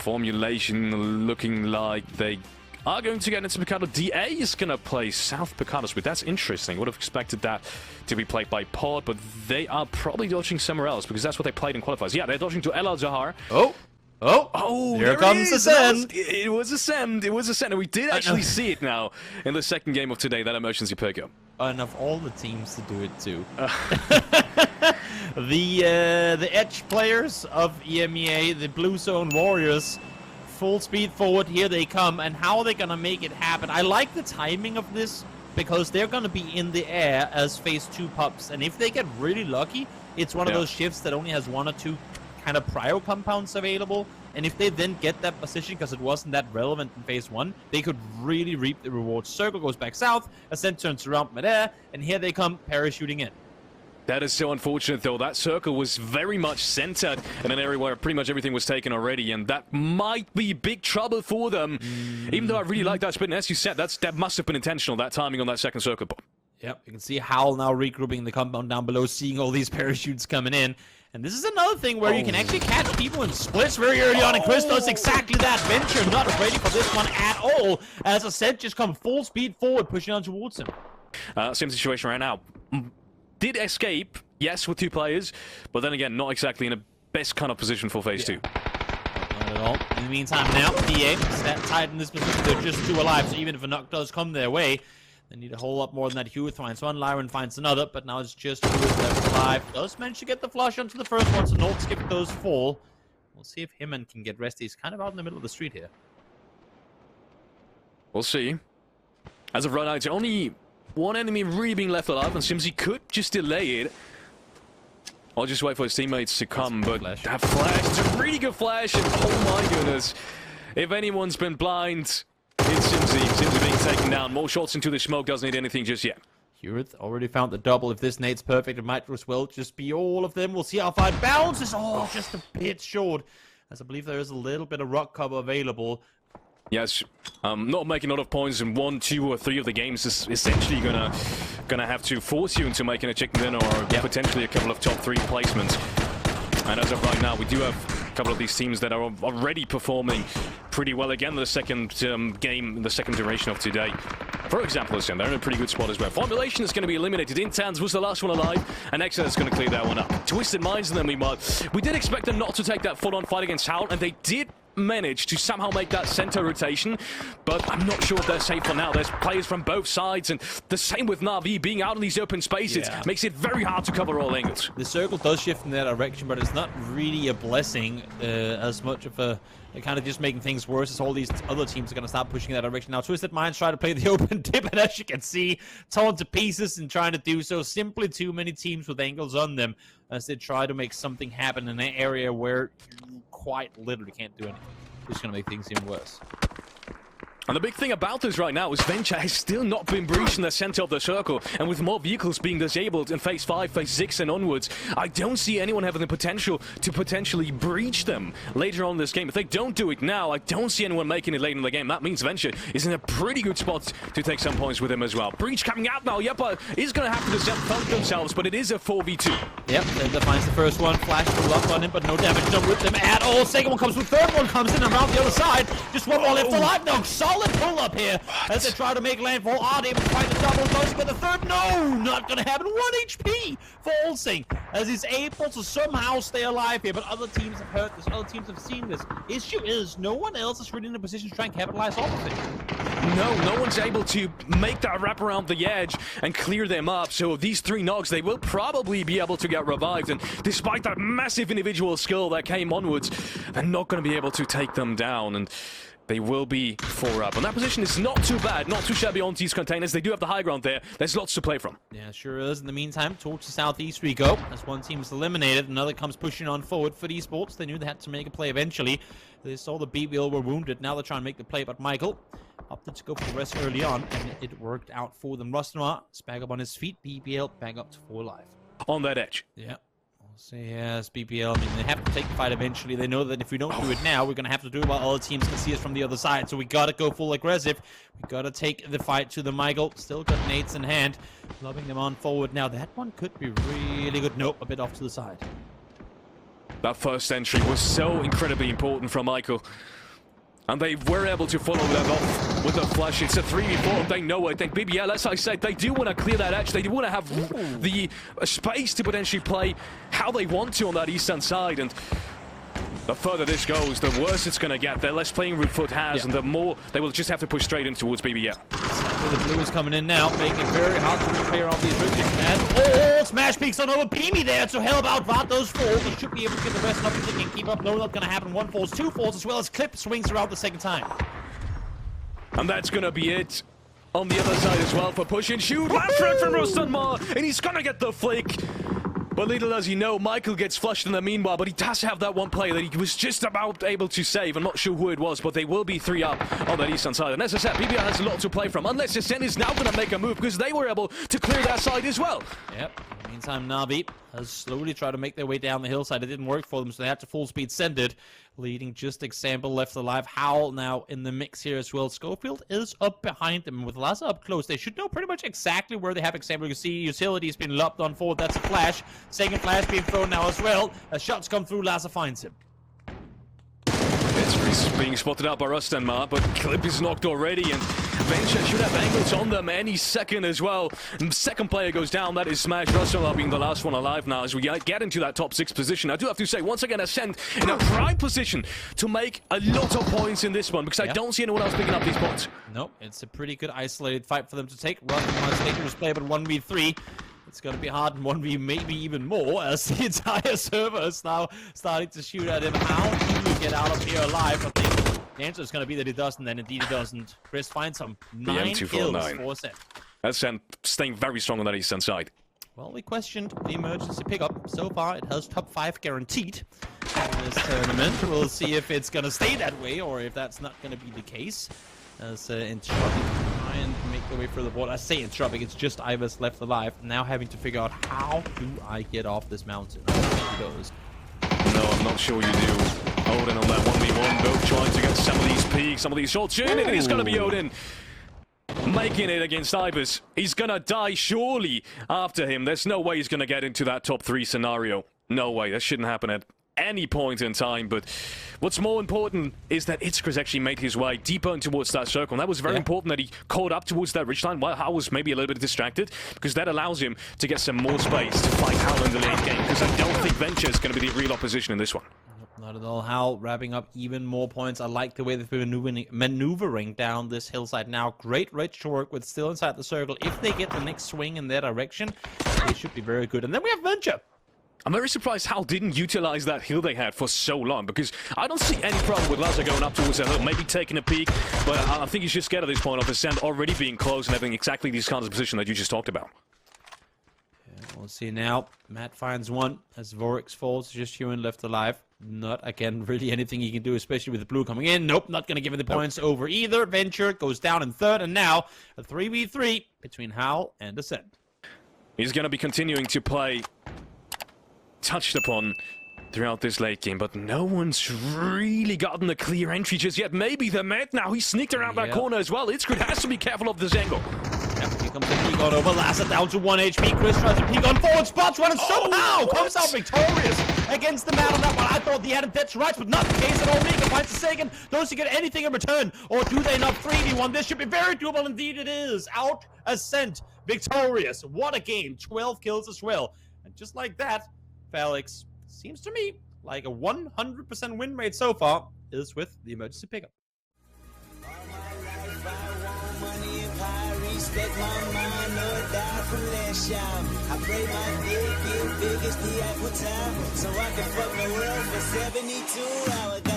formulation looking like they are going to get into Picado. DA is going to play South Picado Speed. That's interesting. Would have expected that to be played by Pod, but they are probably dodging somewhere else because that's what they played in qualifiers. Yeah, they're dodging to El Al-Jahar. Oh, here comes Acend. It was Acend. It was Acend. And we did actually see it now in the second game of today, that emergency pickup. And of all the teams to do it too. The edge players of EMEA, the Blue Zone Warriors, full speed forward, here they come, and how are they gonna make it happen? I like the timing of this, because they're gonna be in the air as phase 2 pops, and if they get really lucky, it's one of those shifts that only has 1 or 2 kind of prio compounds available, and if they then get that position because it wasn't that relevant in phase 1, they could really reap the rewards. Circle goes back south, Acend turns around midair, and here they come parachuting in. That is so unfortunate, though. That circle was very much centered in an area where pretty much everything was taken already, and that might be big trouble for them. Even though I really like that split, and as you said, that must have been intentional, that timing on that second circle. Yep, you can see Howl now regrouping in the compound down below, seeing all these parachutes coming in. And this is another thing where you can actually catch people in splits very early on, and Chris does exactly that. Venture not ready for this one at all, as Acend just come full speed forward, pushing on towards him. Same situation right now. Did escape, yes, with 2 players, but then again, not exactly in a best kind of position for phase 2. Not at all. In the meantime, now, DA set tight in this position. They're just 2 alive, so even if a knock does come their way, they need a whole lot more than that. Hewitt finds one, Lyron finds another, but now it's just Hewitt left alive. Does manage to get the flush onto the first one, so Nord skip those fall. We'll see if Himman can get rest. He's kind of out in the middle of the street here. We'll see. As of right now, it's only 1 enemy really being left alive, and Simsy could just delay it. Or just wait for his teammates to come, but that flash, it's a really good flash, and oh my goodness. If anyone's been blind, it's Simsy. Simsy being taken down. More shots into the smoke, doesn't need anything just yet. Hewitt already found the double. If this nade's perfect, it might as well just be all of them. We'll see how far it bounces. Oh, just a bit short, as I believe there is a little bit of rock cover available. Yes, not making a lot of points in 1, 2, or 3 of the games is essentially gonna have to force you into making a chicken dinner or potentially a couple of top 3 placements. And as of right now, we do have a couple of these teams that are already performing pretty well again in the second game, in the second duration of today. For example, they're in a pretty good spot as well. Formulation is going to be eliminated. Intense was the last one alive, and Acend is going to clear that one up. Twisted Minds in them, meanwhile. We did expect them not to take that full-on fight against Howl, and they did manage to somehow make that center rotation, but I'm not sure if they're safe for now. There's players from both sides, and the same with Na'Vi being out in these open spaces makes it very hard to cover all angles. The circle does shift in that direction, but it's not really a blessing as much of a kind of just making things worse as all these other teams are going to start pushing in that direction. Now, Twisted Minds try to play the open tip, and as you can see, torn to pieces and trying to do so. Simply too many teams with angles on them as they try to make something happen in an area where you quite literally can't do anything. It's going to make things even worse. And the big thing about this right now is Venture has still not been breached in the center of the circle, and with more vehicles being disabled in phase 5, phase 6 and onwards, I don't see anyone having the potential to potentially breach them later on in this game. If they don't do it now, I don't see anyone making it late in the game. That means Venture is in a pretty good spot to take some points with him as well. Breach coming out now. Yepa is going to have to defend themselves, but it is a 4v2. Yep, Linda finds the first one. Flash pull up on him, but no damage done with them at all. Second one comes through, third one comes in around the other side. Just one more left alive now. Solid pull up here as they try to make landfall. Are they able to find the double? Does get the third? No, not gonna happen. 1 HP for Olsing as he's able to somehow stay alive here, but other teams have heard this, other teams have seen this. Issue is no one else is really in a position to try and capitalize off of it. No one's able to make that wrap around the edge and clear them up. So these 3 knocks, they will probably be able to get revived, and despite that massive individual skill that came onwards, they're not going to be able to take them down, and they will be 4 up. And that position is not too bad, not too shabby on these containers. They do have the high ground there. There's lots to play from. Yeah, sure is. In the meantime, towards the southeast we go. As one team is eliminated, another comes pushing on forward for esports. They knew they had to make a play eventually. They saw the BBL were wounded. Now they're trying to make the play, but Michael opted to go for the rest early on, and it worked out for them. Rustnoir is back up on his feet. BBL back up to 4 alive. On that edge. Yeah. So yes, BPL, I mean, they have to take the fight eventually. They know that if we don't do it now, we're going to have to do it while other teams can see us from the other side. So we got to go full aggressive. We got to take the fight to the Michael. Still got nades in hand, lobbing them on forward. Now that one could be really good. Nope, a bit off to the side. That first entry was so incredibly important from Michael. And they were able to follow that off with a flash. It's a 3v4. They know it. Then BBL, as I said, they do want to clear that edge. They do want to have the space to potentially play how they want to on that eastern side. And the further this goes, the worse it's going to get. The less playing route Foot has, and the more they will just have to push straight in towards BBL. The blue is coming in now, making it very hard to repair off these roots. And smash peaks on over Beamy there to help out Vart those falls. They should be able to get the rest up if they can keep up. No, not going to happen. 1 falls, 2 falls, as well as Clip swings around the second time. And that's going to be it on the other side as well for push and shoot. Last frag from Rostanmar, and he's going to get the flick. But little does he know, Michael gets flushed in the meanwhile, but he does have that one play that he was just about able to save. I'm not sure who it was, but they will be 3 up on that eastern side. And as I said, PBR has a lot to play from, unless Acend is now going to make a move, because they were able to clear that side as well. Yep. In the meantime, Na'Vi has slowly tried to make their way down the hillside. It didn't work for them, so they had to full speed send it. Leading just Example left alive. Howl now in the mix here as well. Schofield is up behind them with Laza up close. They should know pretty much exactly where they have Example. You can see Utility's been lopped on forward. That's a flash. Second flash being thrown now as well. As shots come through, Laza finds him. It's being spotted out by Rostanmar, but Clip is knocked already, and Venture should have angles on them any second as well. And second player goes down, that is Smash. Rostanmar being the last one alive now as we get into that top 6 position. I do have to say, once again, Acend in a prime position to make a lot of points in this one, because I don't see anyone else picking up these points. Nope, it's a pretty good isolated fight for them to take. Rostanmar's dangerous play, but 1v3. It's going to be hard in 1v, maybe even more, as the entire server is now starting to shoot at him. How do we get out of here alive? I think the answer is going to be that he doesn't, and indeed he doesn't. Chris finds some 9 kills for Acend. Acend staying very strong on that eastern side. Well, we questioned the emergency pickup. So far, it has top 5 guaranteed in this tournament. We'll see if it's going to stay that way, or if that's not going to be the case. As Entropic try and make their way through the board. I say Entropic, it's just Ivers left alive. Now having to figure out, how do I get off this mountain? I don't think he goes. No, I'm not sure you do. Odin on that 1v1, both trying to get some of these peaks, some of these shots in, and it's going to be Odin making it against Ivers. He's going to die surely after him. There's no way he's going to get into that top 3 scenario. No way, that shouldn't happen at any point in time. But what's more important is that Itzkris actually made his way deeper in towards that circle, and that was very important that he caught up towards that ridgeline while Hal was maybe a little bit distracted, because that allows him to get some more space to fight Hal in the late game, because I don't think Venture is going to be the real opposition in this one. Not at all. Hal wrapping up even more points. I like the way they've been maneuvering down this hillside now. Great Rich to work with, still inside the circle. If they get the next swing in their direction, they should be very good. And then we have Venture. I'm very surprised Hal didn't utilize that hill they had for so long, because I don't see any problem with Laza going up towards that hill, maybe taking a peek, but I think he's just scared at this point of Acend already being close and having exactly these kinds of position that you just talked about. Yeah, we'll see now. Matt finds one as Vorix falls, just Ewan left alive. Not, again, really anything he can do, especially with the blue coming in. Nope, not going to give him the points over either. Venture goes down in third, and now a 3v3 between Hal and Acend. He's going to be continuing to play touched upon throughout this late game, but no one's really gotten a clear entry just yet. Maybe the Met now. He sneaked around that corner as well. Itzkris has to be careful of this angle. Yep, here comes the peek on over. Laza down to 1 HP. Chris tries to peek on forward. Spots one and somehow comes out victorious against the Met on that one. I thought he had a dead to rights, but not the case at all. Mika finds the second. Does he get anything in return? Or do they not 3v1? This should be very doable. Indeed it is. Out Acend victorious. What a game. 12 kills as well. And just like that, Felix, seems to me like a 100% win rate so far is with the emergency pickup. Respect my mind, no die from last shot. I pray my dick get big as the Eiffel Tower, so I can fuck the world for 72 hours.